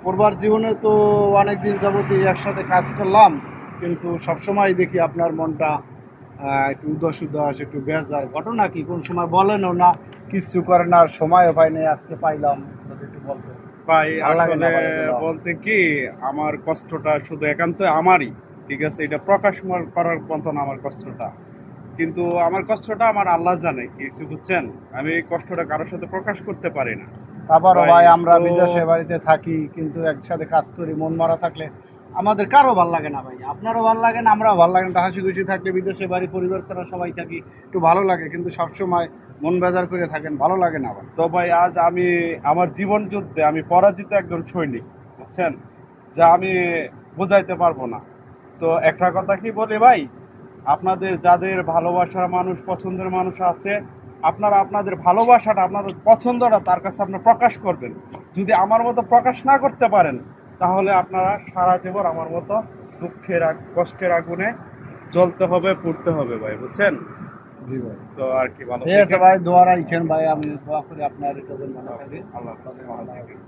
পড়বার জীবনে তো অনেক দিন যাবতই একসাথে কাজ করলাম, কিন্তু সবসময় দেখি আপনার মনটা একটু উদাস উদাস, একটু বেজার। ঘটনা কি? কোন সময় বলেনও না, কিচ্ছু করেন না, আর সময়ও পাই নাই, আজকে পাইলাম। যদি একটু বলতেন। ভাই ভালো লাগে না আসলে ভাই এগুলো। বলতে কি, আমার কষ্টটা শুধু একান্ত আমারই। ঠিক আছে, এটা প্রকাশ করার মতো না আমার কষ্টটা, কিন্তু আমার কষ্টটা আমার আল্লাহ জানে কিছু, বুঝছেন। আমি এই কষ্টটা কারোর সাথে প্রকাশ করতে পারি না আবারও ভাই। ভাই আমরা তো বিদেশে বাড়িতে থাকি, কিন্তু একসাথে কাজ করি, মন মারা থাকলে আমাদের কারো ভাল লাগে না ভাই। আপনারও ভাল লাগে না, আমরাও ভাল লাগে না। হাসি খুশি থাকলে বিদেশে বাড়ি পরিবার ছাড়া সবাই থাকি, একটু ভালো লাগে। কিন্তু সবসময় মন বেজার করে থাকেন, ভালো লাগে না ভাই। তো ভাই আজ আমি আমার জীবন যুদ্ধে আমি পরাজিত একজন সৈনিক, বুঝছেন, যা আমি বোঝাইতে পারবো না। তো একটা কথা কি বলি ভাই, আপনাদের যাদের ভালোবাসার মানুষ, পছন্দের মানুষ আছে, আপনারা আপনাদের ভালোবাসাটা, আপনাদের পছন্দটা তার কাছে আপনারা প্রকাশ করবেন। যদি আমার মতো প্রকাশ না করতে পারেন, তাহলে আপনারা সারা জীবন আমার মতো দুঃখের কষ্টের আগুনে জ্বলতে হবে, পুড়তে হবে ভাই, বুঝছেন। জি ভাই। তো আর কি, ভালো ঠিক আছে থাকেন। ভাই, দোয়া রাখেন ভাই। আমি দোয়া করি আপনার এটা যেন ভালো থাকে। আল্লাহ হাফেজ, ভালো থাকেন।